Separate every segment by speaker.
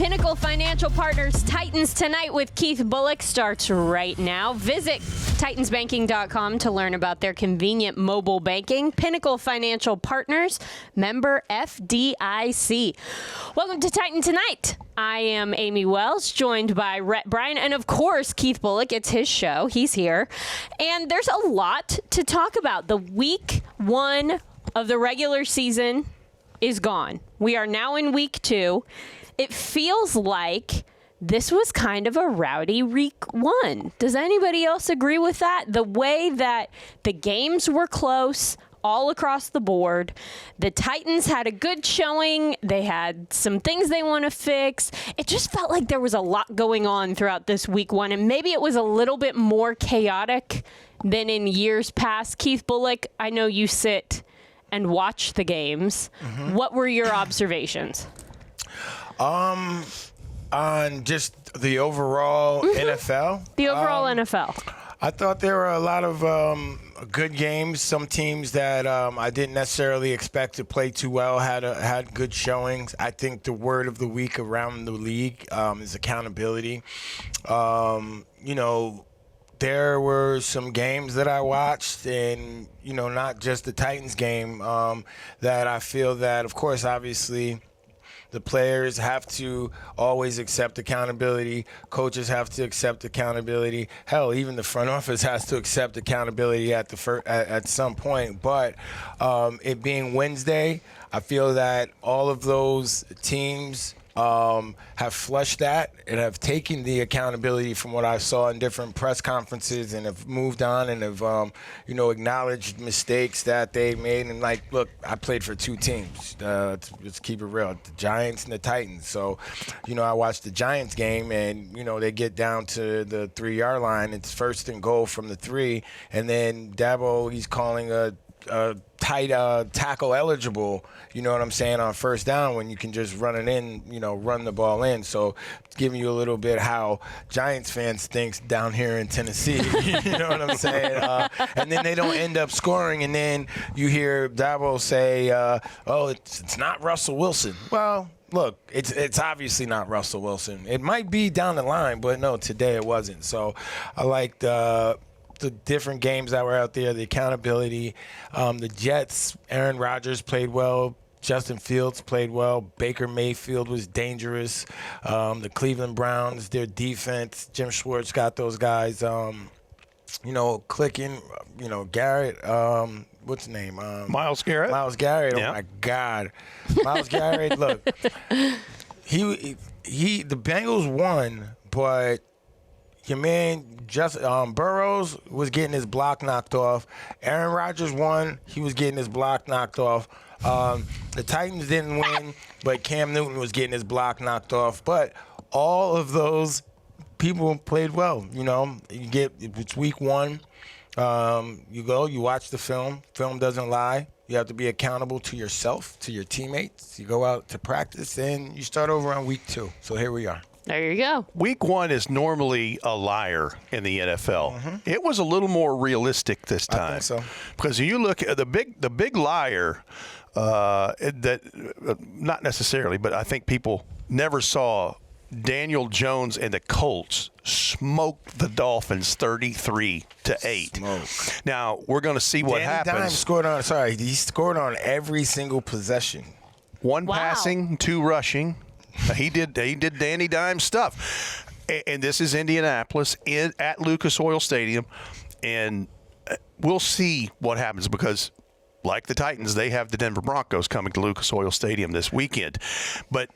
Speaker 1: Pinnacle Financial Partners Titans Tonight with Keith Bulluck starts right now. Visit titansbanking.com to learn about their convenient mobile banking. Pinnacle Financial Partners, member FDIC. Welcome to Titan Tonight. I am Amie Wells, joined by Rhett, Bryan, and of course, Keith Bulluck. It's his show. He's here. And there's a lot to talk about. The week one of the regular season is gone. We are now in week 2. It feels like this was kind of a rowdy week 1. Does anybody else agree with that? The way that the games were close all across the board. The Titans had a good showing. They had some things they want to fix. It just felt like there was a lot going on throughout this week 1, and maybe it was a little bit more chaotic than in years past. Keith Bulluck, I know you sit and watch the games. Mm-hmm. What were your observations?
Speaker 2: On just the overall NFL?
Speaker 1: The overall NFL.
Speaker 2: I thought there were a lot of good games. Some teams that I didn't necessarily expect to play too well had good showings. I think the word of the week around the league is accountability. There were some games that I watched, and, not just the Titans game, that I feel that, of course, obviously, the players have to always accept accountability. Coaches have to accept accountability. Hell, even the front office has to accept accountability at some point. But it being Wednesday, I feel that all of those teams have flushed that and have taken the accountability from what I saw in different press conferences and have moved on and have, acknowledged mistakes that they made. And, look, I played for 2 teams. Let's keep it real, the Giants and the Titans. So, I watched the Giants game and, they get down to the 3-yard line. It's first and goal from the 3. And then Dabo, he's calling a tight tackle eligible, you know what I'm saying, on first down when you can just run it in, run the ball in. So giving you a little bit how Giants fans thinks down here in Tennessee, you know what I'm saying? And then they don't end up scoring, and then you hear Dabo say, it's not Russell Wilson. Well, look, it's obviously not Russell Wilson. It might be down the line, but no, today it wasn't. So I liked the different games that were out there, the accountability. The Jets, Aaron Rodgers played well. Justin Fields played well. Baker Mayfield was dangerous. The Cleveland Browns, their defense, Jim Schwartz got those guys, clicking. Garrett, what's his name?
Speaker 3: Myles Garrett.
Speaker 2: Myles Garrett.
Speaker 3: Yeah.
Speaker 2: Oh, my God. Myles Garrett, look, the Bengals won, but your man, Burrows was getting his block knocked off. Aaron Rodgers won. He was getting his block knocked off. The Titans didn't win, but Cam Newton was getting his block knocked off. But all of those people played well. It's week 1. You go, you watch the film. Film doesn't lie. You have to be accountable to yourself, to your teammates. You go out to practice, and you start over on week 2. So here we are.
Speaker 1: There you go.
Speaker 3: Week 1 is normally a liar in the NFL. Mm-hmm. It was a little more realistic this time.
Speaker 2: I think so.
Speaker 3: Because you look at the big liar, that not necessarily, but I think people never saw Daniel Jones and the Colts smoke the Dolphins 33-8.
Speaker 2: Smoke.
Speaker 3: Now we're going to see what happens.
Speaker 2: He scored on every single possession.
Speaker 3: 1 passing, 2 rushing. He did Danny Dime stuff. And this is Indianapolis at Lucas Oil Stadium. And we'll see what happens because, like the Titans, they have the Denver Broncos coming to Lucas Oil Stadium this weekend. But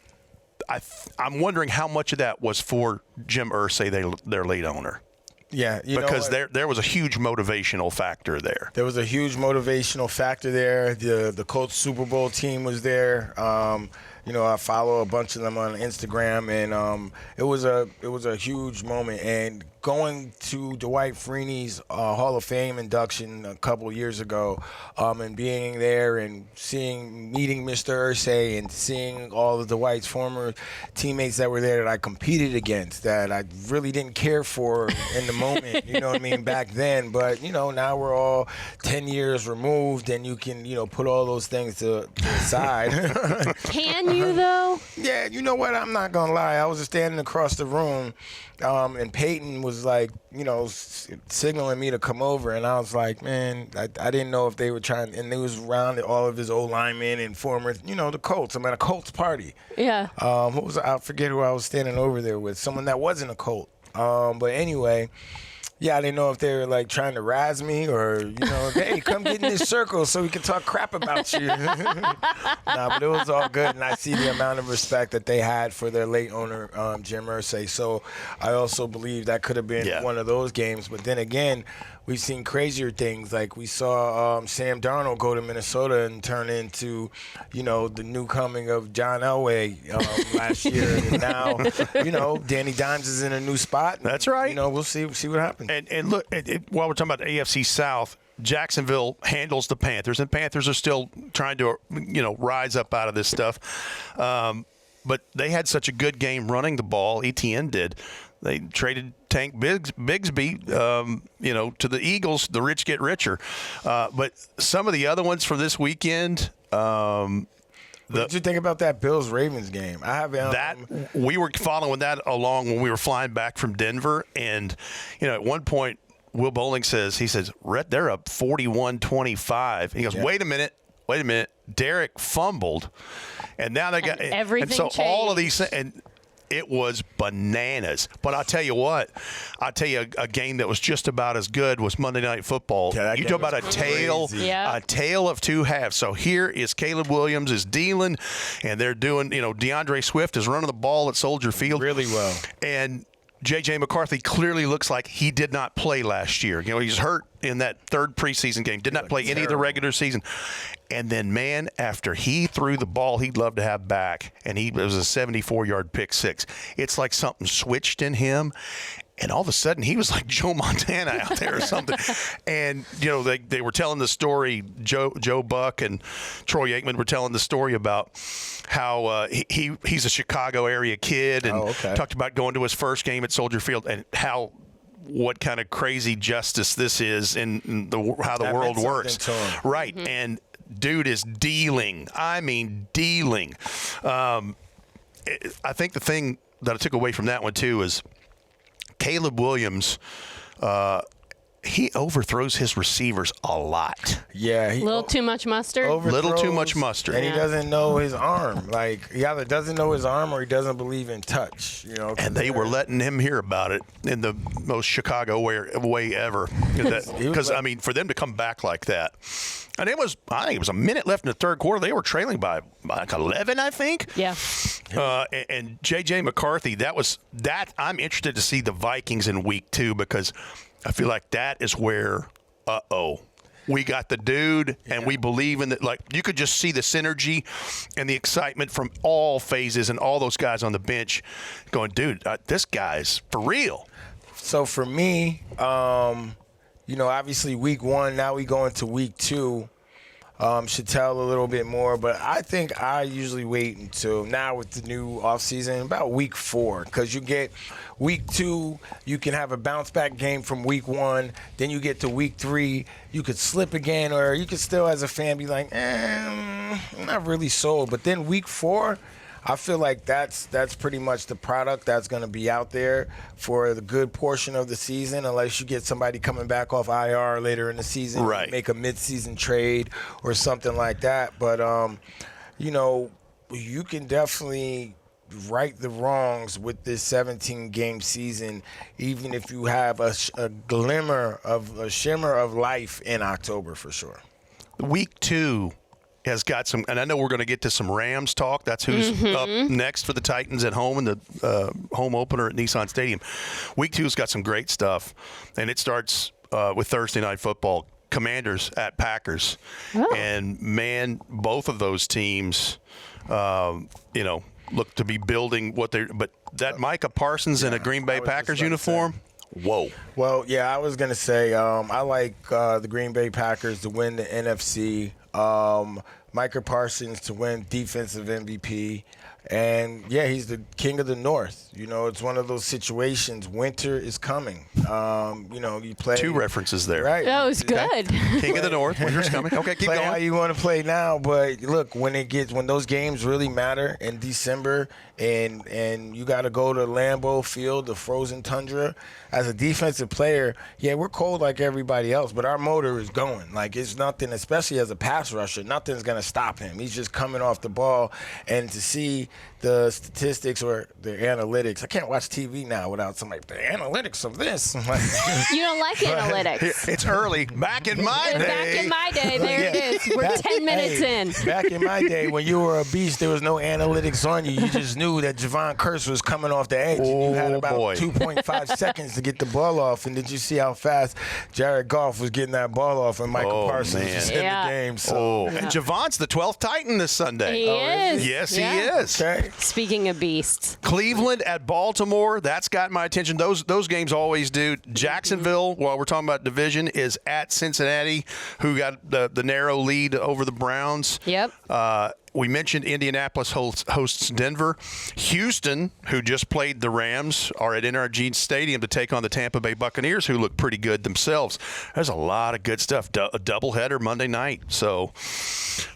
Speaker 3: I'm wondering how much of that was for Jim Irsay, their lead owner.
Speaker 2: Yeah,
Speaker 3: because there was a huge motivational factor there.
Speaker 2: There was a huge motivational factor there. The Colts Super Bowl team was there. I follow a bunch of them on Instagram, and it was a huge moment. And going to Dwight Freeney's Hall of Fame induction a couple years ago, and being there and meeting Mr. Irsay and seeing all of Dwight's former teammates that were there that I competed against, that I really didn't care for in the moment, you know what I mean, back then. But, now we're all 10 years removed, and you can, put all those things to the side.
Speaker 1: Can you, though?
Speaker 2: Yeah, you know what? I'm not going to lie. I was standing across the room, and Peyton was like, signaling me to come over. And I was like, man, I didn't know if they were trying. And it was around all of his old linemen and former, the Colts. I'm at a Colts party.
Speaker 1: Yeah.
Speaker 2: I forget who I was standing over there with. Someone that wasn't a Colt. But anyway, yeah, I didn't know if they were like trying to razz me or, hey, come get in this circle so we can talk crap about you. Nah, but it was all good. And I see the amount of respect that they had for their late owner, Jim Irsay. So I also believe that could have been one of those games. But then again, we've seen crazier things. Like we saw Sam Darnold go to Minnesota and turn into, the new coming of John Elway last year. And now, Danny Dimes is in a new spot.
Speaker 3: That's right.
Speaker 2: We'll see what happens.
Speaker 3: And look, while we're talking about the AFC South, Jacksonville handles the Panthers, and Panthers are still trying to, rise up out of this stuff. But they had such a good game running the ball. ETN did. They traded Tank Bigsby, to the Eagles. The rich get richer. But some of the other ones for this weekend. What
Speaker 2: did you think about that Bills-Ravens game?
Speaker 3: We were following that along when we were flying back from Denver, and at one point, Will Bowling says, Rhett, they're up 41-25. He goes, wait a minute, Derek fumbled, and now they got
Speaker 1: everything.
Speaker 3: And so
Speaker 1: changed.
Speaker 3: all of these and it was bananas. But I'll tell you what, a game that was just about as good was Monday Night Football.
Speaker 2: Yeah,
Speaker 3: you talk about a tale of two halves. So here is Caleb Williams is dealing, and they're doing, DeAndre Swift is running the ball at Soldier Field
Speaker 2: really well.
Speaker 3: And J.J. McCarthy clearly looks like he did not play last year. He's hurt in that third preseason game, did not play any of the regular season. And then, man, after he threw the ball he'd love to have back, and it was a 74-yard pick six, it's like something switched in him. And all of a sudden, he was like Joe Montana out there or something. And, they were telling the story, Joe Buck and Troy Aikman were telling the story about how he's a Chicago area kid and talked about going to his first game at Soldier Field and what kind of crazy justice this is in how the world works. Right. Mm-hmm. And dude is dealing. I mean, dealing. I think the thing that I took away from that one, too, is Caleb Williams, he overthrows his receivers a lot.
Speaker 2: Yeah.
Speaker 1: A little too much mustard.
Speaker 3: Little too much mustard.
Speaker 2: And he doesn't know his arm. Like, he either doesn't know his arm or he doesn't believe in touch.
Speaker 3: And they were letting him hear about it in the most Chicago way ever. Because, for them to come back like that. And I think it was a minute left in the third quarter. They were trailing by like 11, I think.
Speaker 1: Yeah.
Speaker 3: And J.J. McCarthy, that I'm interested to see the Vikings in week 2 because I feel like that is where, we got the dude and we believe in it. Like, you could just see the synergy and the excitement from all phases and all those guys on the bench going, dude, this guy's for real.
Speaker 2: So for me, obviously week 1, now we go into week 2. Should tell a little bit more, but I think I usually wait until now with the new offseason, about week 4, because you get week 2, you can have a bounce back game from week 1, then you get to week 3, you could slip again, or you could still as a fan be like, I'm not really sold. But then week 4, I feel like that's pretty much the product that's going to be out there for the good portion of the season, unless you get somebody coming back off IR later in the season,
Speaker 3: right?
Speaker 2: Make a mid-season trade or something like that. But you can definitely right the wrongs with this 17-game season, even if you have a shimmer of life in October for sure.
Speaker 3: Week 2 has got some, and I know we're going to get to some Rams talk. That's who's up next for the Titans at home in the home opener at Nissan Stadium. Week 2's got some great stuff, and it starts with Thursday Night Football. Commanders at Packers. Oh. And, man, both of those teams, look to be building what they're – but that Micah Parsons in a Green Bay Packers uniform – whoa.
Speaker 2: Well, yeah, I was going to say I like the Green Bay Packers to win the NFC, Micah Parsons to win Defensive MVP, And, yeah, he's the king of the North. You know, it's one of those situations. Winter is coming. You know, you play.
Speaker 3: 2 references there.
Speaker 2: Right.
Speaker 1: That was good.
Speaker 3: King of the North. Winter's coming. Okay, keep
Speaker 2: play
Speaker 3: going.
Speaker 2: how you want to play now, but look, when those games really matter in December, and you got to go to Lambeau Field, the frozen tundra, as a defensive player, yeah, we're cold like everybody else, but our motor is going. Like, it's nothing, especially as a pass rusher, nothing's going to stop him. He's just coming off the ball, and to see the statistics or the analytics, I can't watch TV now without somebody, the analytics of this.
Speaker 1: You don't like analytics.
Speaker 3: It's early. Back in my day.
Speaker 1: Back in my day, there it is. We're 10 minutes in.
Speaker 2: Back in my day, when you were a beast, there was no analytics on you. You just knew that Javon Curse was coming off the edge. And you had about 2.5 seconds to get the ball off. And did you see how fast Jared Goff was getting that ball off and Michael Parsons was in the game? So.
Speaker 3: And Javon's the 12th Titan this Sunday.
Speaker 1: He is.
Speaker 3: Yes, he is.
Speaker 2: Okay.
Speaker 1: Speaking of beasts.
Speaker 3: Cleveland at Baltimore, that's got my attention. Those games always do. Jacksonville, while we're talking about division, is at Cincinnati, who got the narrow lead over the Browns.
Speaker 1: Yep.
Speaker 3: We mentioned Indianapolis hosts Denver. Houston, who just played the Rams, are at NRG Stadium to take on the Tampa Bay Buccaneers, who look pretty good themselves. There's a lot of good stuff. A doubleheader Monday night. So,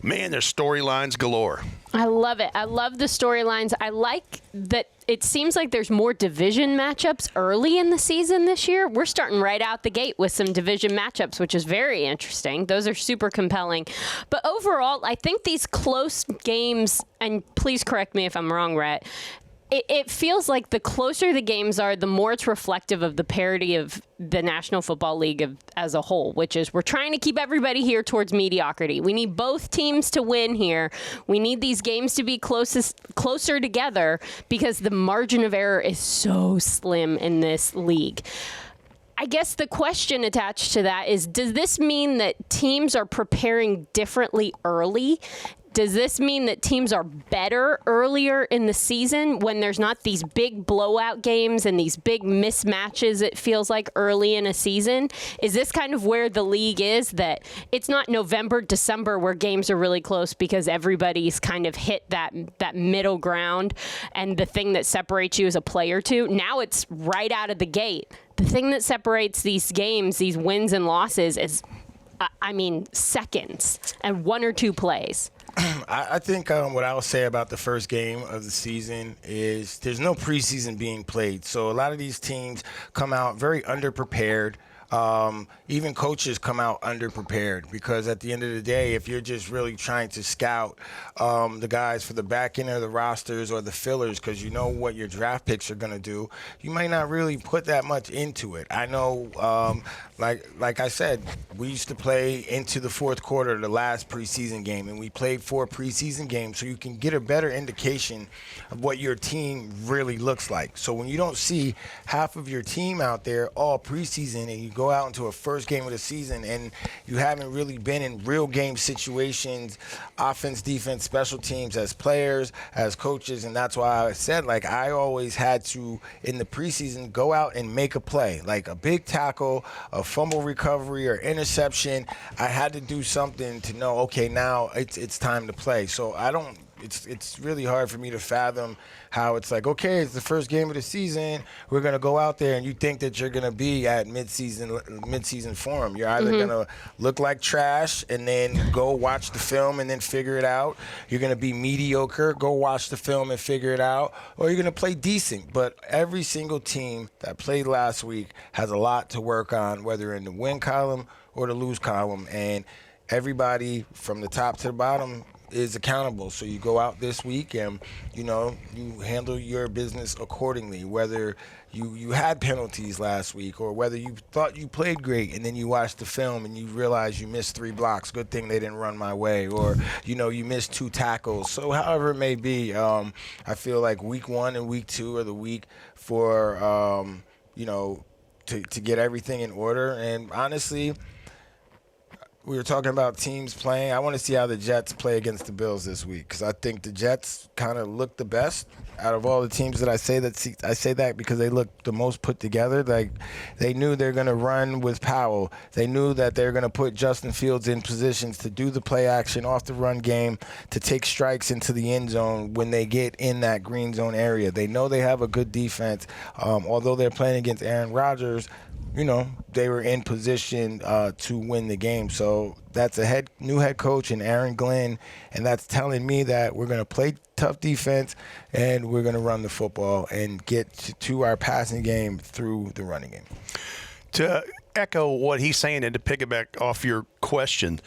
Speaker 3: man, there's storylines galore.
Speaker 1: I love it. I love the storylines. I like that it seems like there's more division matchups early in the season this year. We're starting right out the gate with some division matchups, which is very interesting. Those are super compelling. But overall, I think these close games, and please correct me if I'm wrong, Rhett, it feels like the closer the games are, the more it's reflective of the parity of the National Football League as a whole, which is we're trying to keep everybody here towards mediocrity. We need both teams to win here. We need these games to be closer together because the margin of error is so slim in this league. I guess the question attached to that is, does this mean that teams are preparing differently early? Does this mean that teams are better earlier in the season when there's not these big blowout games and these big mismatches, it feels like, early in a season? Is this kind of where the league is, that it's not November, December where games are really close because everybody's kind of hit that middle ground and the thing that separates you as a player too? Now it's right out of the gate. The thing that separates these games, these wins and losses, is, seconds and 1 or 2 plays.
Speaker 2: I think what I'll say about the first game of the season is there's no preseason being played. So a lot of these teams come out very underprepared. Even coaches come out underprepared because at the end of the day, if you're just really trying to scout the guys for the back end of the rosters or the fillers because you know what your draft picks are going to do, you might not really put that much into it. I know, like I said, we used to play into the fourth quarter, the last preseason game, and we played 4 preseason games so you can get a better indication of what your team really looks like. So when you don't see half of your team out there all preseason and you go out into a first game of the season and you haven't really been in real game situations, offense, defense, special teams, as players, as coaches, and that's why I said, like, I always had to, in the preseason, go out and make a play, like a big tackle, a fumble recovery, or interception. I had to do something to know, okay, now it's time to play. So it's really hard for me to fathom how it's like, okay, it's the first game of the season. We're going to go out there, and you think that you're going to be at mid-season form. You're either going to look like trash and then go watch the film and then figure it out. You're going to be mediocre, go watch the film and figure it out, or you're going to play decent. But every single team that played last week has a lot to work on, whether in the win column or the lose column. And everybody from the top to the bottom is accountable. So you go out this week and, you handle your business accordingly, whether you had penalties last week or whether you thought you played great and then you watched the film and you realize you missed 3 blocks. Good thing they didn't run my way. Or, you missed 2 tackles. So however it may be, I feel like week 1 and week 2 are the week for, to get everything in order. And honestly, we were talking about teams playing. I want to see how the Jets play against the Bills this week because I think the Jets kind of look the best out of all the teams that I say that because they look the most put together. Like they knew they're going to run with Powell. They knew that they're going to put Justin Fields in positions to do the play action off the run game to take strikes into the end zone when they get in that green zone area. They know they have a good defense. Although they're playing against Aaron Rodgers, you know, they were in position to win the game. So that's a new head coach in Aaron Glenn, and that's telling me that we're going to play tough defense and we're going to run the football and get to our passing game through the running game.
Speaker 3: To echo what he's saying and to piggyback off your question,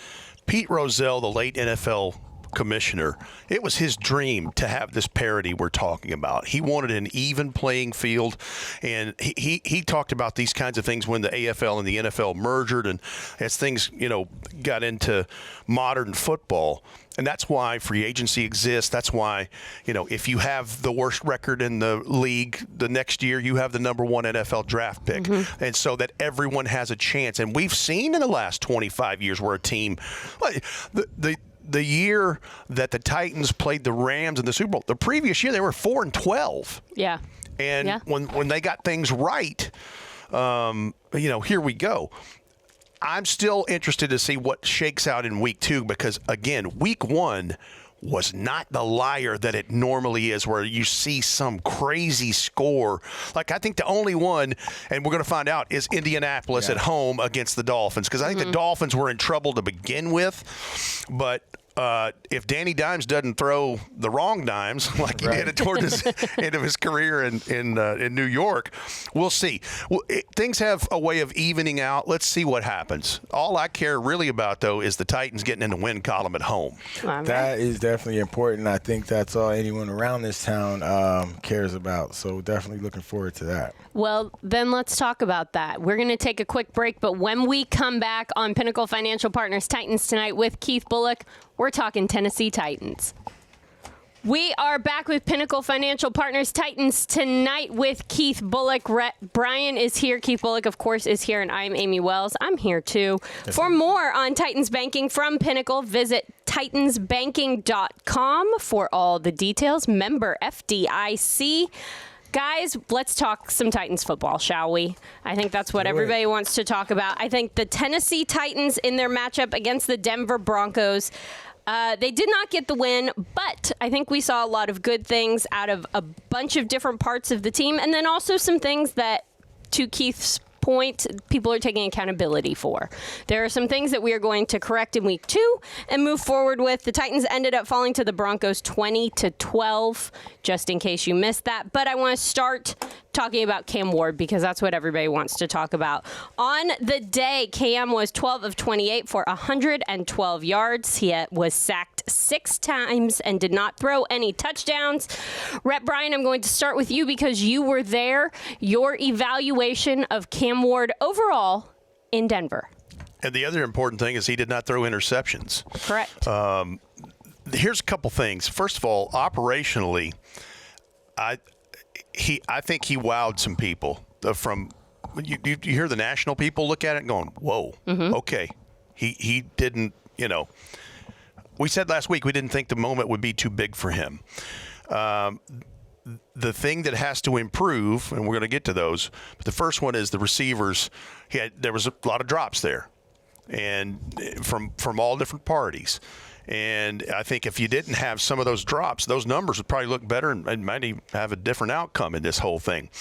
Speaker 3: Pete Rozelle, the late NFL commissioner, it was his dream to have this parity we're talking about. He wanted an even playing field, and he talked about these kinds of things when the AFL and the NFL merged, and as things, you know, got into modern football. And that's why free agency exists. That's why, you know, if you have the worst record in the league, the next year you have the number 1 NFL draft pick. Mm-hmm. And so that everyone has a chance. And we've seen in the last 25 years where a team, the year that the Titans played the Rams in the Super Bowl, the previous year they were 4-12.
Speaker 1: Yeah.
Speaker 3: And when they got things right, you know, here we go. I'm still interested to see what shakes out in week 2 because, again, week 1 was not the liar that it normally is where you see some crazy score. Like, I think the only one, and we're going to find out, is Indianapolis at home against the Dolphins because I think the Dolphins were in trouble to begin with. But if Danny Dimes doesn't throw the wrong dimes like he did toward the end of his career in New York, we'll see. Things have a way of evening out. Let's see what happens. All I care really about, though, is the Titans getting in the win column at home.
Speaker 2: That is definitely important. I think that's all anyone around this town cares about. So definitely looking forward to that.
Speaker 1: Well, then let's talk about that. We're going to take a quick break, but when we come back on Pinnacle Financial Partners Titans Tonight with Keith Bulluck, we're talking Tennessee Titans. We are back with Pinnacle Financial Partners Titans Tonight with Keith Bulluck. Bryan is here. Keith Bulluck, of course, is here, and I'm Amie Wells. I'm here, too. Yes, for more on Titans Banking from Pinnacle, visit titansbanking.com for all the details. Member FDIC. Guys, let's talk some Titans football, shall we? I think that's what everybody wants to talk about. I think the Tennessee Titans in their matchup against the Denver Broncos, they did not get the win, but I think we saw a lot of good things out of a bunch of different parts of the team, and then also some things that, to Keith's point, people are taking accountability for. There are some things that we are going to correct in week 2 and move forward with. The Titans ended up falling to the Broncos 20-12, just in case you missed that. But I want to start talking about Cam Ward because that's what everybody wants to talk about. On the day, Cam was 12 of 28 for 112 yards. He was sacked 6 times and did not throw any touchdowns. Rhett, Bryan, I'm going to start with you because you were there. Your evaluation of Cam Ward overall in Denver.
Speaker 3: And the other important thing is he did not throw interceptions.
Speaker 1: Correct.
Speaker 3: Here's a couple things. First of all, operationally, I think he wowed some people. From you hear the national people look at it and going, whoa, okay. He didn't, you know. We said last week we didn't think the moment would be too big for him. The thing that has to improve, and we're going to get to those, but the first one is the receivers. There was a lot of drops there, and from all different parties. And I think if you didn't have some of those drops, those numbers would probably look better and might even have a different outcome in this whole thing.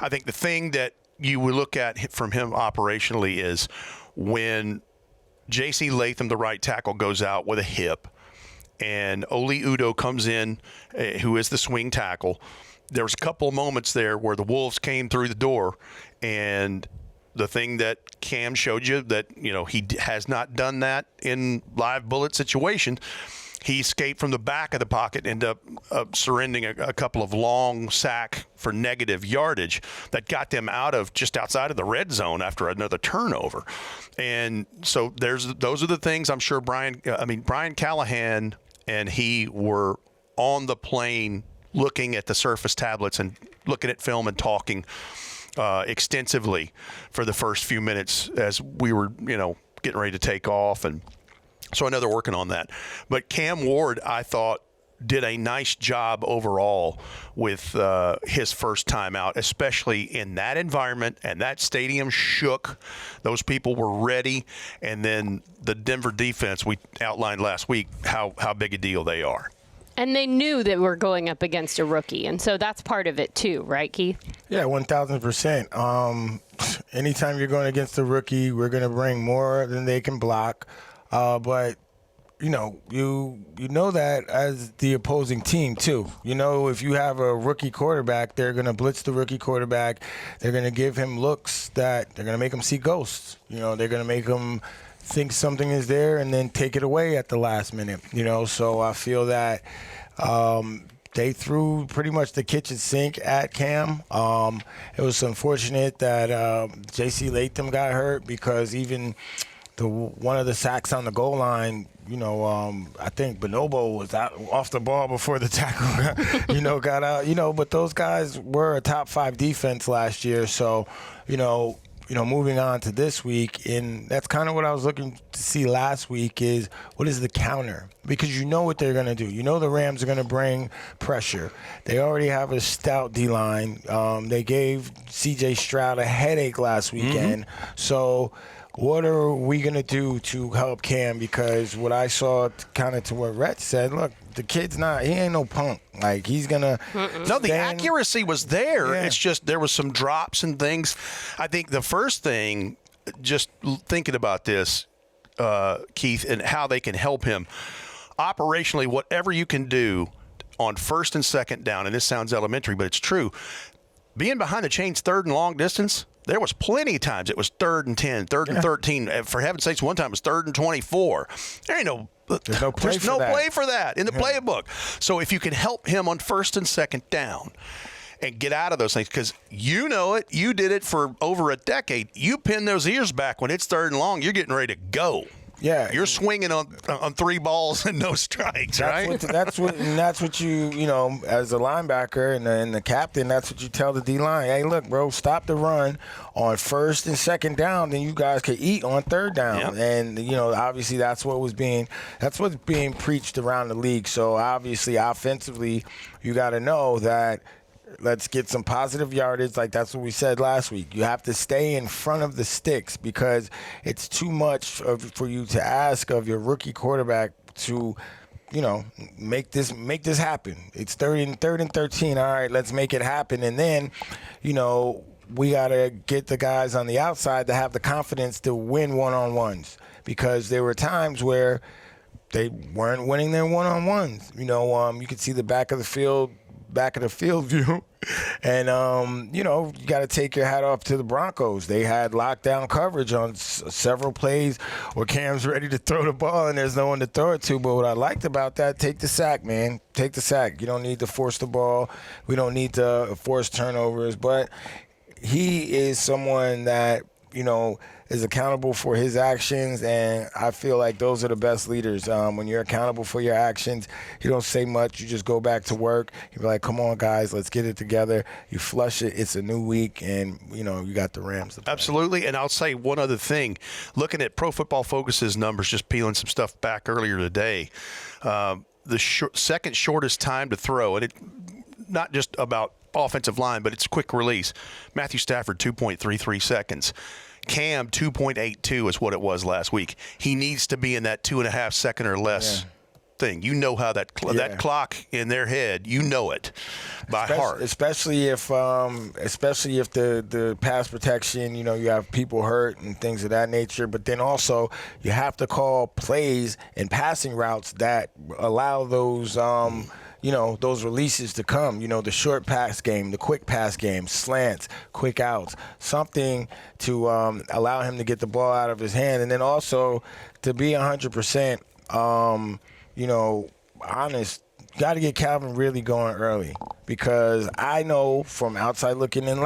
Speaker 3: I think the thing that you would look at from him operationally is when J.C. Latham, the right tackle, goes out with a hip, and Oli Udoh comes in, who is the swing tackle. There was a couple of moments there where the Wolves came through the door, and the thing that Cam showed you that, you know, he has not done that in live bullet situation. He escaped from the back of the pocket, ended up surrendering a couple of long sack for negative yardage that got them just outside of the red zone after another turnover. And so those are the things I'm sure Bryan Callahan and he were on the plane looking at the Surface tablets and looking at film and talking extensively for the first few minutes as we were, you know, getting ready to take off, and so I know they're working on that. But Cam Ward, I thought, did a nice job overall with his first time out, especially in that environment, and that stadium shook. Those people were ready, and then the Denver defense, we outlined last week how big a deal they are.
Speaker 1: And they knew that we're going up against a rookie, and so that's part of it too, right, Keith?
Speaker 2: Yeah, 1,000%. Anytime you're going against a rookie, we're going to bring more than they can block, but you know that as the opposing team too. You know, if you have a rookie quarterback, they're going to blitz the rookie quarterback. They're going to give him looks that they're going to make him see ghosts. You know, they're going to make him think something is there and then take it away at the last minute. You know, so I feel that they threw pretty much the kitchen sink at Cam. It was unfortunate that J.C. Latham got hurt, because even one of the sacks on the goal line, you know, I think Bonobo was off the ball before the tackle, got out. But those guys were a top 5 defense last year. So, moving on to this week, and that's kind of what I was looking to see last week, is what is the counter? Because you know what they're going to do. You know the Rams are going to bring pressure. They already have a stout D-line. They gave C.J. Stroud a headache last weekend. So what are we going to do to help Cam? Because what I saw, kind of to what Rhett said, look, the kid's he ain't no punk. Like, he's going to.
Speaker 3: No, the accuracy was there.
Speaker 2: Yeah.
Speaker 3: It's just there was some drops and things. I think the first thing, just thinking about this, Keith, and how they can help him, operationally, whatever you can do on first and second down, and this sounds elementary, but it's true, being behind the chains third and long distance, there was plenty of times it was 3rd and 10, 3rd and 13. For heaven's sakes, one time it was 3rd and 24. There ain't
Speaker 2: There's no play
Speaker 3: for that in the playbook. So if you can help him on first and second down and get out of those things, because you know it, you did it for over a decade. You pin those ears back when it's 3rd and long, you're getting ready to go.
Speaker 2: Yeah,
Speaker 3: you're swinging on 3 balls and no strikes, right?
Speaker 2: That's what you as a linebacker and the captain. That's what you tell the D line. Hey, look, bro, stop the run on first and second down. Then you guys could eat on 3rd down.
Speaker 3: Yep.
Speaker 2: And obviously that's what's being preached around the league. So obviously, offensively, you got to know that. Let's get some positive yardage. Like, that's what we said last week. You have to stay in front of the sticks, because it's too much for you to ask of your rookie quarterback to, make this happen. It's 3rd and 13. All right, let's make it happen. And then, we got to get the guys on the outside to have the confidence to win one-on-ones, because there were times where they weren't winning their one-on-ones. You could see the back of the field view. And, you got to take your hat off to the Broncos. They had lockdown coverage on several plays where Cam's ready to throw the ball and there's no one to throw it to. But what I liked about that, take the sack, man. Take the sack. You don't need to force the ball. We don't need to force turnovers. But he is someone that, is accountable for his actions, and I feel like those are the best leaders. When you're accountable for your actions, you don't say much. You just go back to work. You be like, come on, guys, let's get it together. You flush it. It's a new week, and, you got the Rams.
Speaker 3: Absolutely, and I'll say one other thing. Looking at Pro Football Focus's numbers, just peeling some stuff back earlier today, the second shortest time to throw, and it not just about offensive line, but it's quick release. Matthew Stafford, 2.33 seconds. Cam, 2.82 is what it was last week. He needs to be in that 2.5 second or less thing. You know how that clock in their head, you know it by heart.
Speaker 2: Especially if the pass protection, you have people hurt and things of that nature. But then also you have to call plays and passing routes that allow those those releases to come, the short pass game, the quick pass game, slants, quick outs, something to allow him to get the ball out of his hand. And then also to be 100%, honest, got to get Calvin really going early, because I know from outside looking in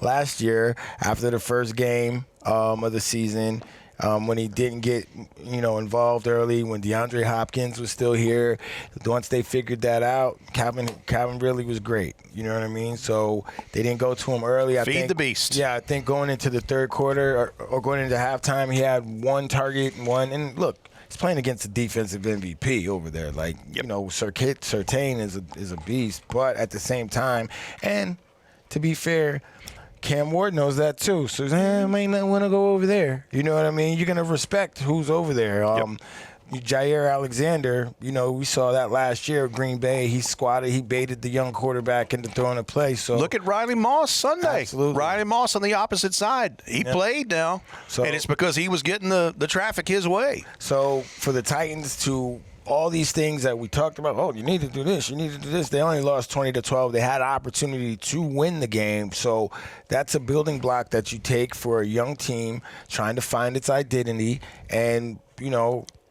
Speaker 2: last year, after the first game of the season, when he didn't get, involved early, when DeAndre Hopkins was still here. Once they figured that out, Calvin really was great. You know what I mean? So they didn't go to him early.
Speaker 3: Feed the beast.
Speaker 2: Yeah, I think going into the third quarter or going into halftime, he had one target and look, he's playing against the defensive MVP over there. Like, Surtain is a beast, but at the same time, and to be fair, Cam Ward knows that too. So I might not want to go over there. You know what I mean? You're going to respect who's over there. Jair Alexander, we saw that last year at Green Bay. He squatted, he baited the young quarterback into throwing a play. So
Speaker 3: look at Riley Moss Sunday.
Speaker 2: Absolutely.
Speaker 3: Riley Moss on the opposite side. He played now, and it's because he was getting the traffic his way.
Speaker 2: So for the Titans to all these things that we talked about, you need to do this, you need to do this. They only lost 20-12. They had an opportunity to win the game. So that's a building block that you take for a young team trying to find its identity, and,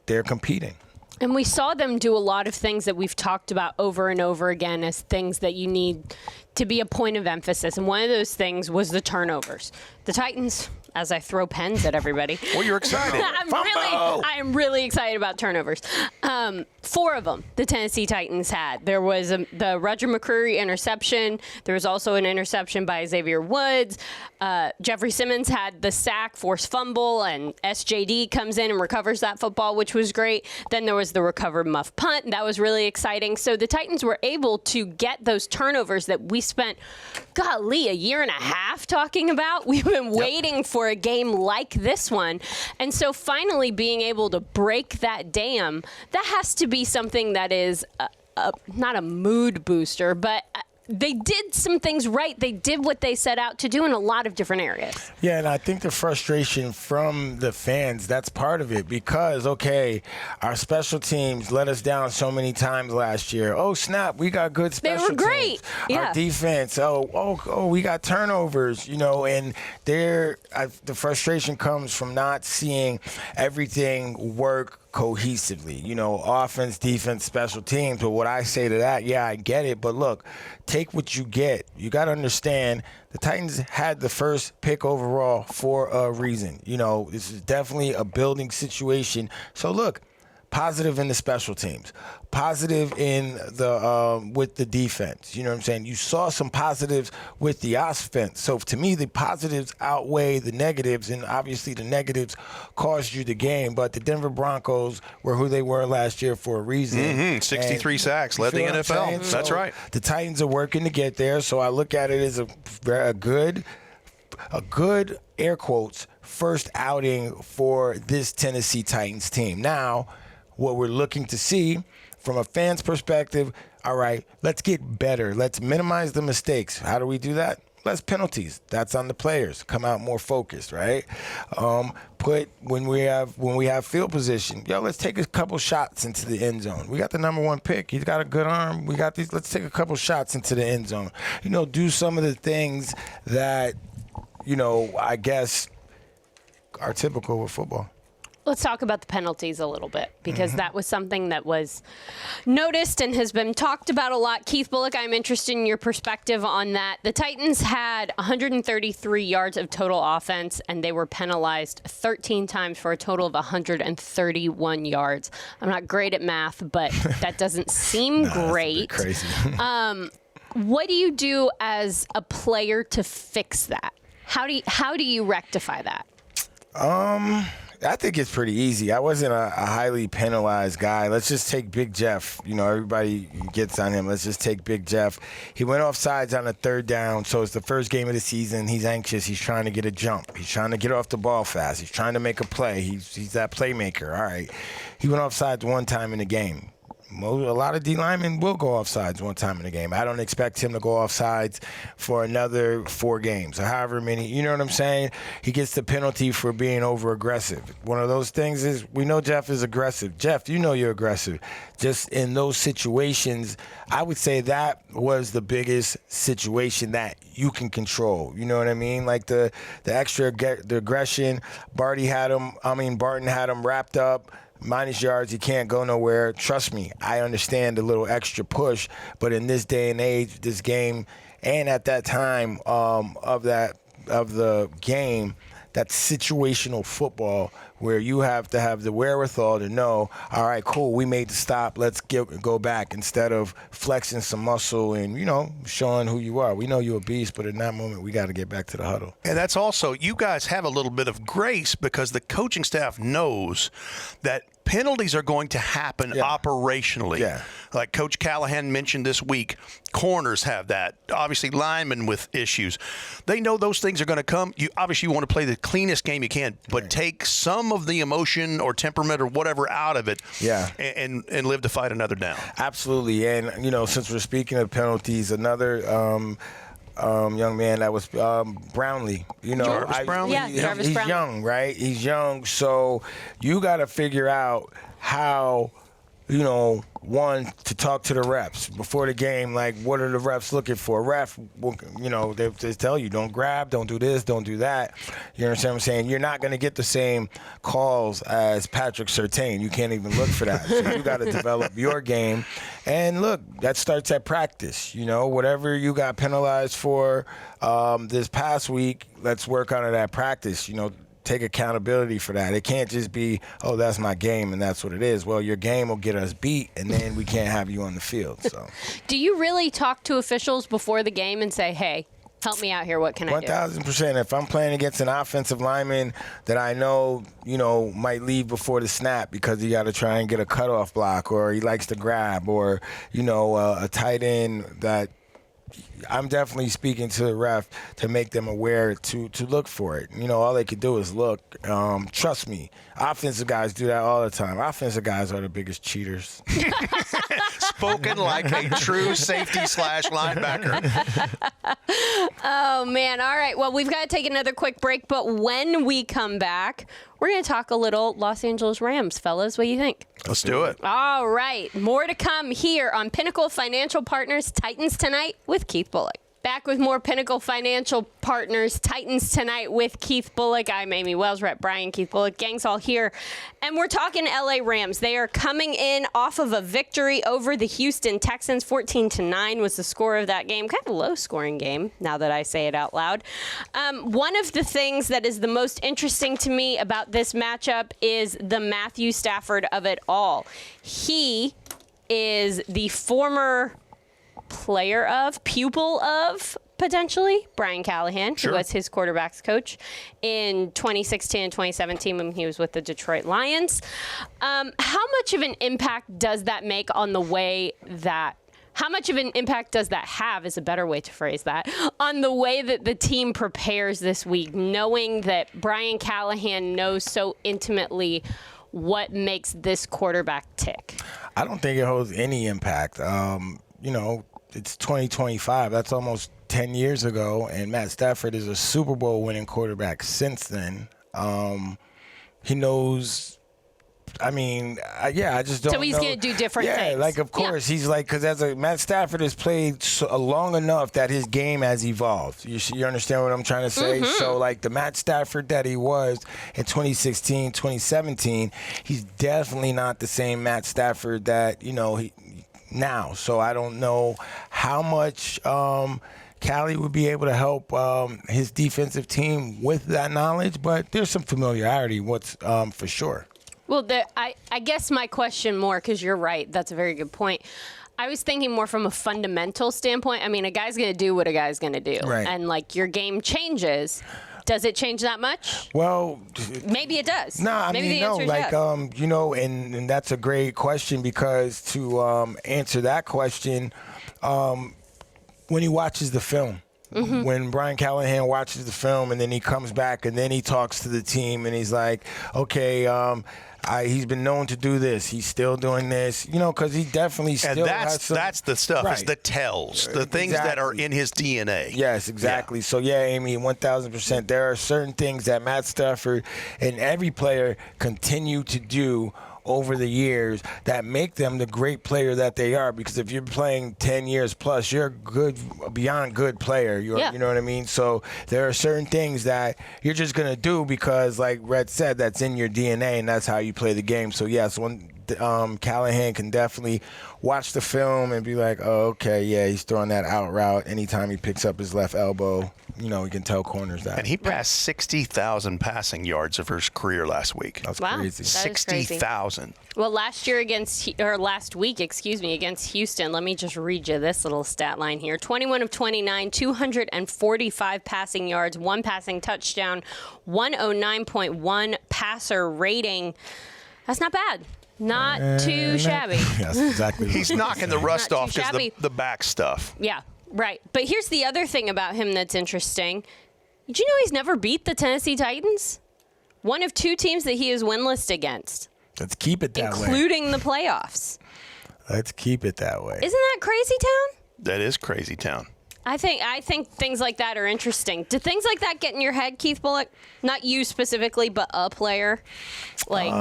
Speaker 2: they're competing.
Speaker 1: And we saw them do a lot of things that we've talked about over and over again as things that you need to be a point of emphasis. And one of those things was the turnovers. The Titans, as I throw pens at everybody.
Speaker 3: Well, you're excited.
Speaker 1: I am really excited about turnovers. 4 of them the Tennessee Titans had. There was the Roger McCreary interception. There was also an interception by Xavier Woods. Jeffrey Simmons had the sack, forced fumble, and SJD comes in and recovers that football, which was great. Then there was the recovered muff punt. That was really exciting. So the Titans were able to get those turnovers that we spent, golly, a year and a half talking about. We've been waiting for a game like this one. And so finally being able to break that dam, that has to be something that is not a mood booster, but they did some things right. They did what they set out to do in a lot of different areas.
Speaker 2: Yeah, and I think the frustration from the fans, that's part of it, because, our special teams let us down so many times last year. Oh, snap, we got good special teams.
Speaker 1: They were great. Yeah.
Speaker 2: Our defense, we got turnovers, and the frustration comes from not seeing everything work cohesively, offense, defense, special teams. But what I say to that, I get it. But look, take what you get. You got to understand the Titans had the first pick overall for a reason. This is definitely a building situation. So look, positive in the special teams, positive in the with the defense. You know what I'm saying? You saw some positives with the offense. So to me, the positives outweigh the negatives, and obviously the negatives cost you the game. But the Denver Broncos were who they were last year for a reason.
Speaker 3: 63 sacks, led the NFL. That's right.
Speaker 2: The Titans are working to get there. So I look at it as a good air quotes first outing for this Tennessee Titans team. Now, what we're looking to see from a fan's perspective, all right, let's get better. Let's minimize the mistakes. How do we do that? Less penalties. That's on the players. Come out more focused, right? When we have field position, let's take a couple shots into the end zone. We got the number 1 pick. He's got a good arm. We got these. Let's take a couple shots into the end zone. Do some of the things that, I guess are typical with football.
Speaker 1: Let's talk about the penalties a little bit, because that was something that was noticed and has been talked about a lot. Keith Bulluck, I'm interested in your perspective on that. The Titans had 133 yards of total offense, and they were penalized 13 times for a total of 131 yards. I'm not great at math, but that doesn't seem great.
Speaker 2: That's a bit crazy.
Speaker 1: What do you do as a player to fix that? How do you rectify that?
Speaker 2: I think it's pretty easy. I wasn't a highly penalized guy. Let's just take Big Jeff. Everybody gets on him. Let's just take Big Jeff. He went off sides on a 3rd down, so it's the first game of the season. He's anxious. He's trying to get a jump. He's trying to get off the ball fast. He's trying to make a play. He's that playmaker. All right. He went off sides one time in the game. A lot of D linemen will go off sides one time in the game. I don't expect him to go off sides for another 4 games or however many. You know what I'm saying? He gets the penalty for being over-aggressive. One of those things is we know Jeff is aggressive. Jeff, you're aggressive. Just in those situations, I would say that was the biggest situation that you can control. You know what I mean? Like the aggression. Barton had him wrapped up. minus yards, he can't go nowhere. Trust me, I understand the little extra push, but in this day and age, this game, and at that time of the game, that's situational football where you have to have the wherewithal to know, all right, cool, we made the stop, let's go back, instead of flexing some muscle and, showing who you are. We know you're a beast, but in that moment, we got to get back to the huddle.
Speaker 3: And that's also, you guys have a little bit of grace because the coaching staff knows that penalties are going to happen operationally.
Speaker 2: Yeah.
Speaker 3: Like Coach Callahan mentioned this week, corners have that. Obviously, linemen with issues. They know those things are going to come. You obviously want to play the cleanest game you can, but take some of the emotion or temperament or whatever out of it and live to fight another down.
Speaker 2: Absolutely. And, since we're speaking of penalties, another young man that was Brownlee.
Speaker 3: Jarvis Brownlee?
Speaker 1: Yeah, Jarvis
Speaker 2: he's
Speaker 1: Brownlee.
Speaker 2: young, right? He's young, so you got to figure out how, one, to talk to the refs before the game. Like, what are the refs looking for? Ref, they tell you, don't grab, don't do this, don't do that. You understand what I'm saying? You're not going to get the same calls as Patrick Surtain. You can't even look for that. So you got to develop your game. And look, that starts at practice. Whatever you got penalized for this past week, let's work on it at practice. Take accountability for that. It can't just be, oh, that's my game and that's what it is. Well, your game will get us beat, and then we can't have you on the field. So,
Speaker 1: do you really talk to officials before the game and say, hey, help me out here, what can I do?
Speaker 2: 1,000%. If I'm playing against an offensive lineman that I know, might leave before the snap because he got to try and get a cutoff block, or he likes to grab, or, a tight end that I'm definitely speaking to the ref to make them aware to look for it. All they could do is look. Trust me, offensive guys do that all the time. Offensive guys are the biggest cheaters.
Speaker 3: Spoken like a true safety/linebacker.
Speaker 1: Oh, man. All right. Well, we've got to take another quick break, but when we come back, we're going to talk a little Los Angeles Rams, fellas. What do you think?
Speaker 3: Let's do it.
Speaker 1: All right. More to come here on Pinnacle Financial Partners Titans Tonight with Keith Bulluck. Back with more Pinnacle Financial Partners Titans Tonight with Keith Bulluck. I'm Amie Wells, Rhett, Bryan, Keith Bulluck. Gang's all here. And we're talking LA Rams. They are coming in off of a victory over the Houston Texans. 14-9 was the score of that game. Kind of a low-scoring game, now that I say it out loud. One of the things that is the most interesting to me about this matchup is the Matthew Stafford of it all. He is the former pupil of, potentially, Bryan Callahan, who was his quarterback's coach in 2016 and 2017 when he was with the Detroit Lions. How much of an impact does that make on the way that how much of an impact does that have, is a better way to phrase that, on the way that the team prepares this week, knowing that Bryan Callahan knows so intimately what makes this quarterback tick?
Speaker 2: I don't think it holds any impact. It's 2025. That's almost 10 years ago, and Matt Stafford is a Super Bowl winning quarterback since then. He knows. I just don't know.
Speaker 1: So he's going to do different things.
Speaker 2: Yeah, of course. He's because Matt Stafford has played long enough that his game has evolved. You understand what I'm trying to say?
Speaker 1: Mm-hmm.
Speaker 2: So, the Matt Stafford that he was in 2016, 2017, he's definitely not the same Matt Stafford that, now. So I don't know how much Callie would be able to help his defensive team with that knowledge, but there's some familiarity, for sure.
Speaker 1: Well, I guess my question more, because you're right, that's a very good point. I was thinking more from a fundamental standpoint. A guy's going to do what a guy's going to do.
Speaker 2: Right.
Speaker 1: And, your game changes. Does it change that much?
Speaker 2: Well,
Speaker 1: maybe it does.
Speaker 2: No, and that's a great question, because to answer that question, when he watches the film, when Bryan Callahan watches the film and then he comes back and then he talks to the team and he's like, okay, he's been known to do this. He's still doing this, because he definitely still has some.
Speaker 3: That's the stuff, is the tells, the things that are in his DNA.
Speaker 2: Yes, exactly. Yeah. So, Amie, 1,000%. There are certain things that Matt Stafford and every player continue to do over the years that make them the great player that they are. Because if you're playing 10 years plus, you're a good, beyond good player. You know what I mean? So there are certain things that you're just going to do because, like Rhett said, that's in your DNA and that's how you play the game. So, yes, Callahan can definitely watch the film and be like, oh, okay, yeah, he's throwing that out route. Anytime he picks up his left elbow, you know, he can tell corners that.
Speaker 3: And he passed 60,000 passing yards of his career last week.
Speaker 2: That's
Speaker 1: Wow,
Speaker 2: crazy.
Speaker 1: that is crazy.
Speaker 3: 60,000.
Speaker 1: Well, last week, against Houston, let me just read you this little stat line here. 21 of 29, 245 passing yards, 1 passing touchdown, 109.1 passer rating. That's not bad. Not too shabby.
Speaker 2: That's exactly.
Speaker 3: He's knocking the rust
Speaker 1: Not too
Speaker 3: off because
Speaker 1: shabby.
Speaker 3: the back stuff.
Speaker 1: Yeah, right. But here's the other thing about him that's interesting. Did you know he's never beat the Tennessee Titans? One of 2 teams that he is winless against.
Speaker 2: Let's keep it that way.
Speaker 1: Including the playoffs.
Speaker 2: Let's keep it that way.
Speaker 1: Isn't that crazy town?
Speaker 3: That is crazy town.
Speaker 1: I think things like that are interesting. Do things like that get in your head, Keith Bulluck? Not you specifically, but a player. Like,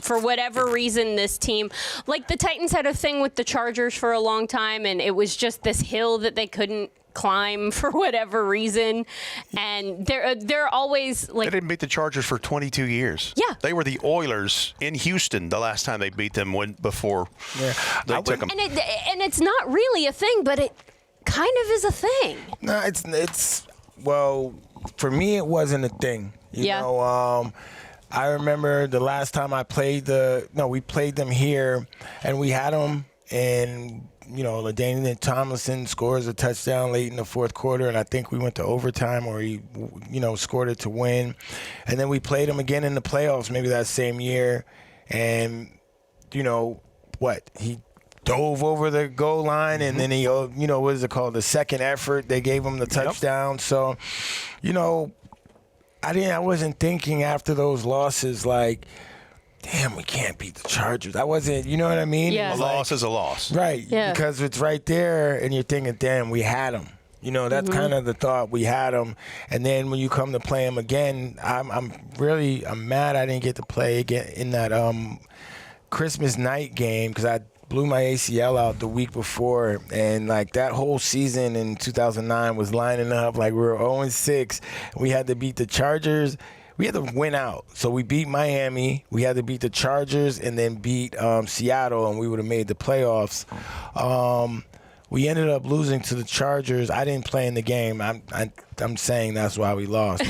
Speaker 1: for whatever reason, this team, like the Titans had a thing with the Chargers for a long time, and it was just this hill that they couldn't climb for whatever reason. And they're always like,
Speaker 3: They didn't beat the Chargers for 22 years.
Speaker 1: Yeah.
Speaker 3: They were the Oilers in Houston the last time they beat them before they took them.
Speaker 1: and it's not really a thing, but it kind of is a thing.
Speaker 2: No, it's well, for me it wasn't a thing. You know, I remember the last time I played we played them here and we had them, and you know, LaDainian Tomlinson scores a touchdown late in the fourth quarter, and I think we went to overtime, or he, you know, scored it to win. And then we played him again in the playoffs, maybe that same year, and you know what, he dove over the goal line, and then he, you know, what is it called, the second effort, they gave him the touchdown. Yep. So, you know, I wasn't thinking after those losses like, damn, we can't beat the Chargers. I wasn't, you know what I mean?
Speaker 1: Yeah.
Speaker 3: A loss is a loss.
Speaker 2: Right,
Speaker 1: Yeah.
Speaker 2: because it's right there, and you're thinking, damn, we had them. You know, that's kind of the thought, we had them. And then when you come to play them again, I'm mad I didn't get to play again in that Christmas night game, because I blew my ACL out the week before, and like that whole season in 2009 was lining up like we were 0-6. We had to beat the Chargers. We had to win out. So we beat Miami. We had to beat the Chargers and then beat Seattle, and we would have made the playoffs. We ended up losing to the Chargers. I didn't play in the game. I'm saying that's why we lost.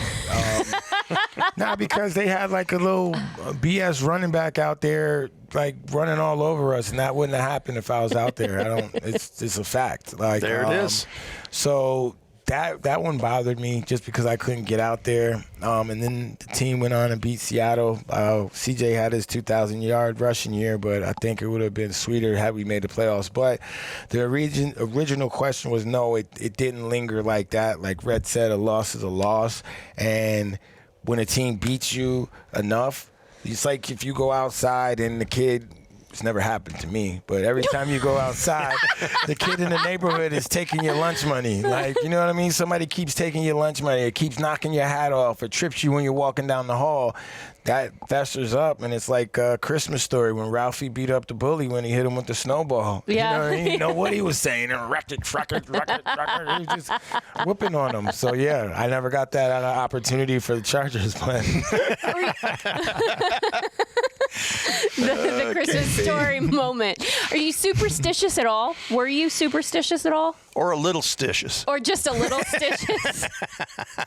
Speaker 2: Because they had like a little BS running back out there, like running all over us, and that wouldn't have happened if I was out there. It's a fact. Like
Speaker 3: There it is.
Speaker 2: So that one bothered me just because I couldn't get out there. And then the team went on and beat Seattle. CJ had his 2,000-yard rushing year, but I think it would have been sweeter had we made the playoffs. But the original question was, no, it didn't linger like that. Like Rhett said, a loss is a loss. And when a team beats you enough, it's like if you go outside and the kid, it's never happened to me, but every time you go outside, the kid in the neighborhood is taking your lunch money. Like, you know what I mean? Somebody keeps taking your lunch money. It keeps knocking your hat off. It trips you when you're walking down the hall. That festers up, and it's like a Christmas Story when Ralphie beat up the bully when he hit him with the snowball.
Speaker 1: Yeah.
Speaker 2: You know what I mean? You know what he was saying. And record. He was just whooping on him. So, yeah, I never got that opportunity for the Chargers, but...
Speaker 1: the Christmas Story moment. Are you superstitious at all? Were you superstitious at all?
Speaker 3: Or a little stitious.
Speaker 1: Or just a little stitious?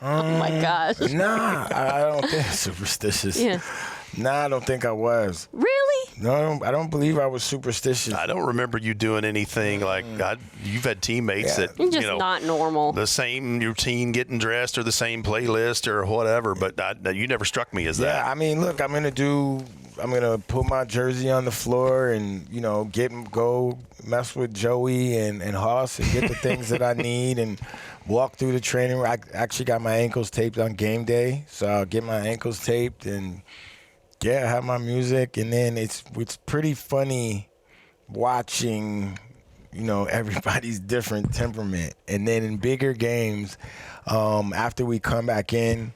Speaker 1: Oh, my gosh.
Speaker 2: Nah, I don't think superstitious.
Speaker 1: Yeah.
Speaker 2: Nah, I don't think I was.
Speaker 1: Really?
Speaker 2: No, I don't believe I was superstitious.
Speaker 3: I don't remember you doing anything like you've had teammates that,
Speaker 1: You're just not normal.
Speaker 3: the same routine getting dressed or the same playlist or whatever, but you never struck me as that.
Speaker 2: Yeah, I mean, look, I'm gonna put my jersey on the floor and, you know, go mess with Joey and Hoss and get the things that I need and walk through the training room. I actually got my ankles taped on game day, so I'll get my ankles taped and have my music. And then it's pretty funny watching, you know, everybody's different temperament. And then in bigger games, after we come back in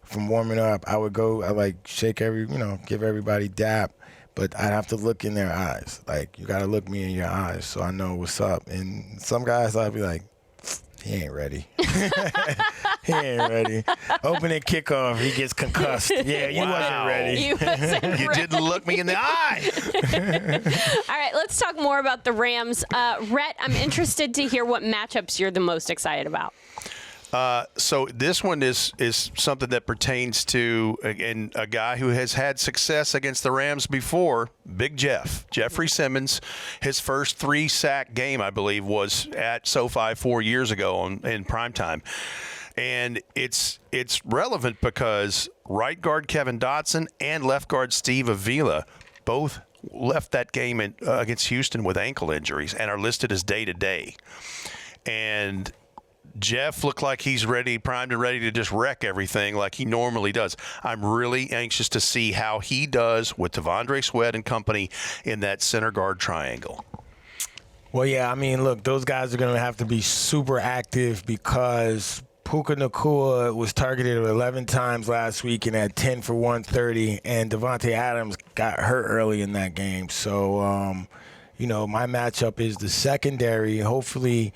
Speaker 2: from warming up, I like shake give everybody dap, but I'd have to look in their eyes. Like, you got to look me in your eyes so I know what's up. And some guys I'd be like, He ain't ready. He ain't ready. Opening kickoff, he gets concussed. Yeah, you wasn't ready.
Speaker 3: You didn't look me in the eye.
Speaker 1: All right, let's talk more about the Rams. Rhett, I'm interested to hear what matchups you're the most excited about.
Speaker 3: So this one is something that pertains to a guy who has had success against the Rams before, Big Jeffrey Simmons. His first 3-sack game, I believe, was at SoFi 4 years ago in primetime. And it's relevant because right guard Kevin Dotson and left guard Steve Avila both left that game against Houston with ankle injuries and are listed as day-to-day. And Jeff looked like he's primed and ready to just wreck everything like he normally does. I'm really anxious to see how he does with T'Vondre Sweat and company in that center guard triangle.
Speaker 2: Well, yeah, I mean, look, those guys are going to have to be super active because Puka Nacua was targeted 11 times last week and had 10 for 130, and Devontae Adams got hurt early in that game. So, my matchup is the secondary. Hopefully,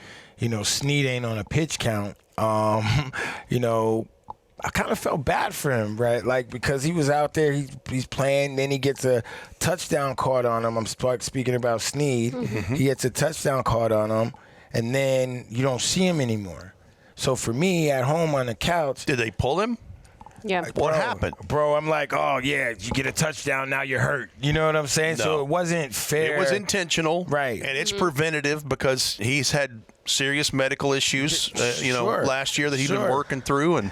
Speaker 2: Snead ain't on a pitch count. I kind of felt bad for him, right? Like, because he was out there, he's playing, then he gets a touchdown caught on him. I'm speaking about Snead. Mm-hmm. He gets a touchdown caught on him, and then you don't see him anymore. So for me, at home on the couch.
Speaker 3: Did they pull him?
Speaker 1: Yeah.
Speaker 3: What happened?
Speaker 2: Bro, I'm like, oh, yeah, you get a touchdown, now you're hurt. You know what I'm saying?
Speaker 3: No.
Speaker 2: So it wasn't fair.
Speaker 3: It was intentional.
Speaker 2: Right.
Speaker 3: And it's preventative because he's had serious medical issues, last year that he's been working through.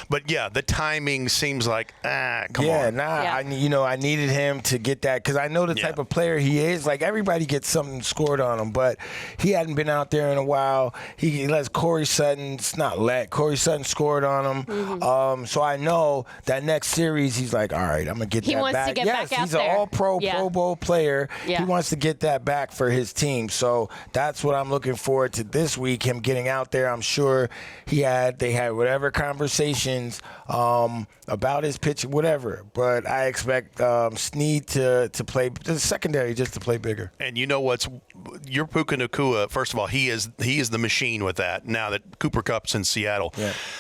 Speaker 3: But yeah, the timing seems like, come on.
Speaker 2: I needed him to get that because I know the type of player he is. Like, everybody gets something scored on him, but he hadn't been out there in a while. He lets Corey Sutton scored on him. Mm-hmm. So I know that next series he's like, all right, I'm going to get that back.
Speaker 1: He wants to get back out
Speaker 2: he's
Speaker 1: there.
Speaker 2: An all-pro, Pro Bowl player.
Speaker 1: Yeah.
Speaker 2: He wants to get that back for his team. So that's what I'm looking forward to this week, him getting out there. I'm sure they had whatever conversations about his pitch, whatever. But I expect Snead to play the secondary, just to play bigger.
Speaker 3: And you know what's your Puka Nacua? First of all, he is the machine with that. Now that Cooper Kupp's in Seattle,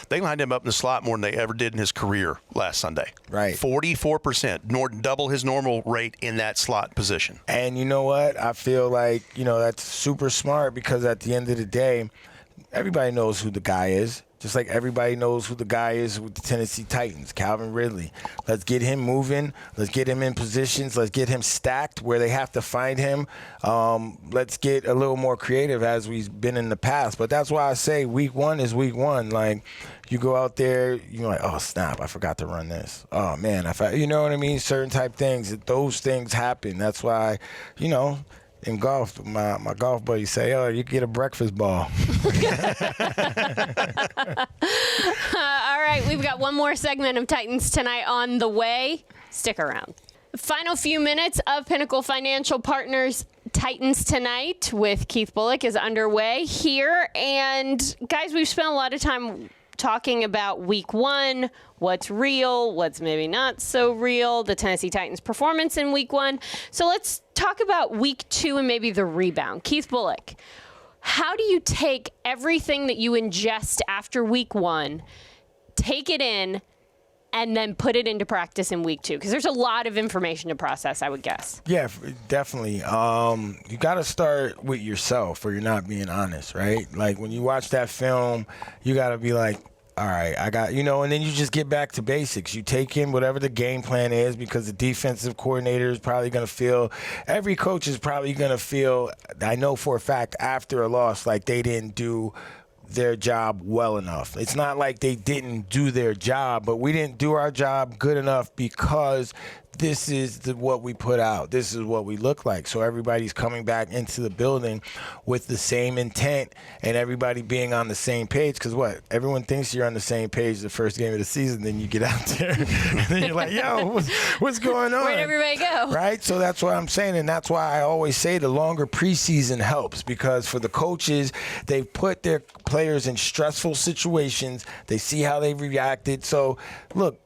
Speaker 3: they lined him up in the slot more than they ever did in his career last Sunday.
Speaker 2: Right,
Speaker 3: 44%, double his normal rate in that slot position.
Speaker 2: And you know what? I feel like that's super smart because at the end of the day, everybody knows who the guy is. Just like everybody knows who the guy is with the Tennessee Titans, Calvin Ridley. Let's get him moving. Let's get him in positions. Let's get him stacked where they have to find him. Let's get a little more creative as we've been in the past. But that's why I say week one is week one. Like, you go out there, you're like, oh, snap, I forgot to run this. Oh, man, you know what I mean? Certain type things, those things happen. That's why, in golf, my golf buddies say, oh, you get a breakfast ball.
Speaker 1: All right, we've got one more segment of Titans Tonight on the way. Stick around. Final few minutes of Pinnacle Financial Partners Titans Tonight with Keith Bulluck is underway here. And, guys, we've spent a lot of time talking about week one, what's real, what's maybe not so real, the Tennessee Titans' performance in week one. So let's talk about week two and maybe the rebound. Keith Bulluck, how do you take everything that you ingest after week one, take it in, and then put it into practice in week two? Because there's a lot of information to process, I would guess.
Speaker 2: Yeah, definitely. You got to start with yourself or you're not being honest, right? Like, when you watch that film, you got to be like, all right, and then you just get back to basics. You take in whatever the game plan is because the defensive coordinator is probably going to feel, every coach is probably going to feel, I know for a fact, after a loss, like they didn't do their job well enough. It's not like they didn't do their job, but we didn't do our job good enough because this is what we put out. This is what we look like. So everybody's coming back into the building with the same intent and everybody being on the same page. Because what? Everyone thinks you're on the same page the first game of the season. Then you get out there and then you're like, yo, what's going on?
Speaker 1: Where'd everybody go?
Speaker 2: Right? So that's what I'm saying. And that's why I always say the longer preseason helps, because for the coaches, they put their players in stressful situations. They see how they reacted. So, look,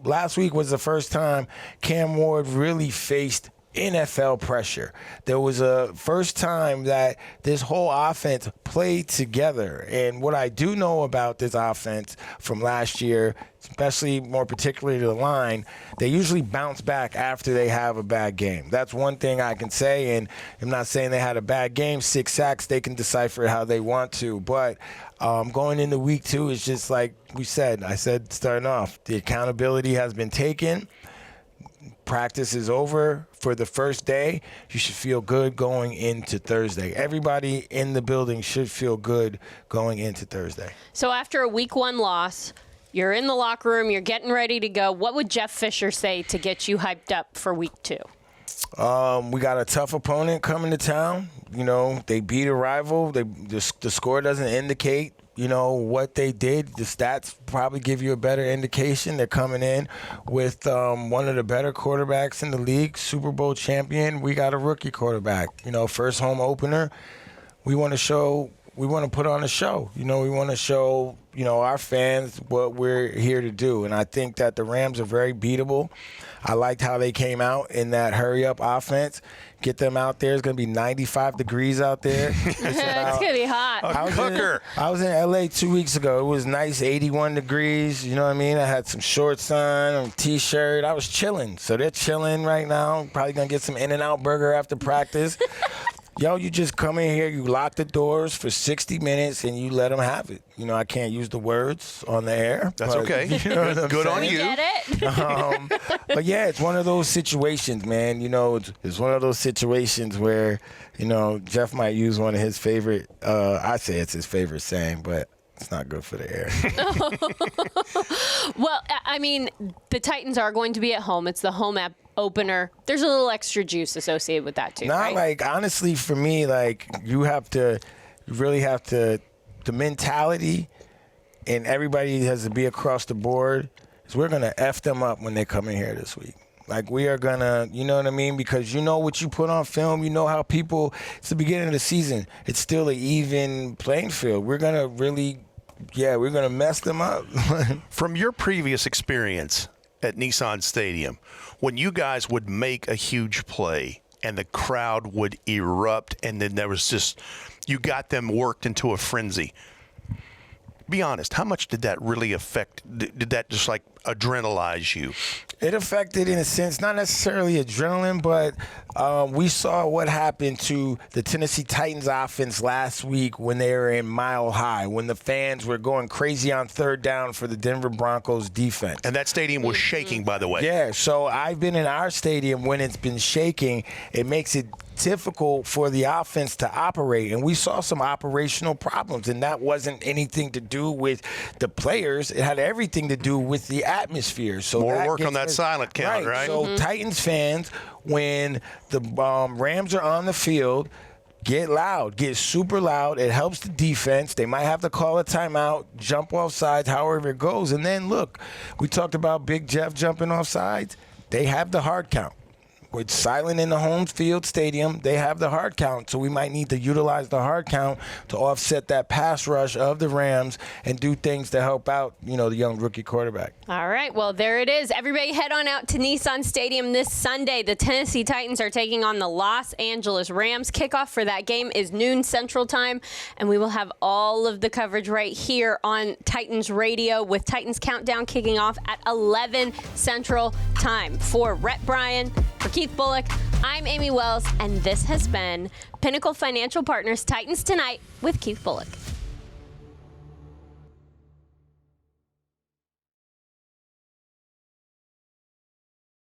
Speaker 2: last week was the first time Cam Ward really faced NFL pressure. There was a first time that this whole offense played together. And what I do know about this offense from last year, especially more particularly the line, they usually bounce back after they have a bad game. That's one thing I can say, and I'm not saying they had a bad game, 6 sacks, they can decipher it how they want to. But going into week 2 is just like I said starting off, the accountability has been taken. Practice is over for the first day. You should feel good going into Thursday. Everybody in the building should feel good going into Thursday.
Speaker 1: So after a week 1 loss, you're in the locker room, you're getting ready to go. What would Jeff Fisher say to get you hyped up for week 2?
Speaker 2: We got a tough opponent coming to town. You know, they beat a rival. The score doesn't indicate, you know, what they did. The stats probably give you a better indication. They're coming in with one of the better quarterbacks in the league, Super Bowl champion. We got a rookie quarterback. You know, first home opener. We want to put on a show. You know, we want to show, you know, our fans what we're here to do. And I think that the Rams are very beatable. I liked how they came out in that hurry-up offense. Get them out there. It's going to be 95 degrees out there.
Speaker 1: It's going to be hot.
Speaker 2: I was in L.A. 2 weeks ago. It was nice, 81 degrees. You know what I mean? I had some shorts on, a T-shirt. I was chilling. So they're chilling right now. Probably going to get some In-N-Out burger after practice. Yo, you just come in here, you lock the doors for 60 minutes, and you let them have it. You know, I can't use the words on the air.
Speaker 3: That's okay.
Speaker 2: You know what I'm
Speaker 3: Good
Speaker 2: saying?
Speaker 3: on you.
Speaker 1: Get it?
Speaker 2: But, yeah, it's one of those situations, man. You know, it's one of those situations where, you know, Jeff might use one of his favorite, I say it's his favorite saying, but it's not good for the air.
Speaker 1: Well, I mean, the Titans are going to be at home. It's the home opener. There's a little extra juice associated with that, too, right?
Speaker 2: Like, honestly, for me, like, you really have to, the mentality, and everybody has to be across the board, is we're going to F them up when they come in here this week. Like, we are going to, you know what I mean? Because you know what you put on film. You know how people, it's the beginning of the season. It's still an even playing field. We're going to really, we're going to mess them up.
Speaker 3: From your previous experience at Nissan Stadium, when you guys would make a huge play and the crowd would erupt and then there was just, you got them worked into a frenzy. Be honest, how much did that really affect? Did that just like adrenalize you?
Speaker 2: It affected, in a sense, not necessarily adrenaline, but we saw what happened to the Tennessee Titans offense last week when they were in Mile High, when the fans were going crazy on third down for the Denver Broncos defense.
Speaker 3: And that stadium was shaking, by the way.
Speaker 2: Yeah, so I've been in our stadium when it's been shaking. It makes it difficult for the offense to operate, and we saw some operational problems, and that wasn't anything to do with the players. It had everything to do with the atmosphere. So
Speaker 3: more work on that silent count, right?
Speaker 2: So Titans fans, when the Rams are on the field, get loud, get super loud. It helps the defense. They might have to call a timeout, jump off sides, however it goes. And then, look, we talked about Big Jeff jumping off sides. They have the hard count. It's silent in the home field stadium. They have the hard count, so we might need to utilize the hard count to offset that pass rush of the Rams and do things to help out, you know, the young rookie quarterback.
Speaker 1: All right, well, there it is. Everybody head on out to Nissan Stadium this Sunday. The Tennessee Titans are taking on the Los Angeles Rams. Kickoff for that game is noon Central Time, and we will have all of the coverage right here on Titans Radio with Titans Countdown kicking off at 11 Central Time. For Rhett, Bryan, for Keith Bulluck, I'm Amie Wells, and this has been Pinnacle Financial Partners Titans Tonight with Keith Bulluck.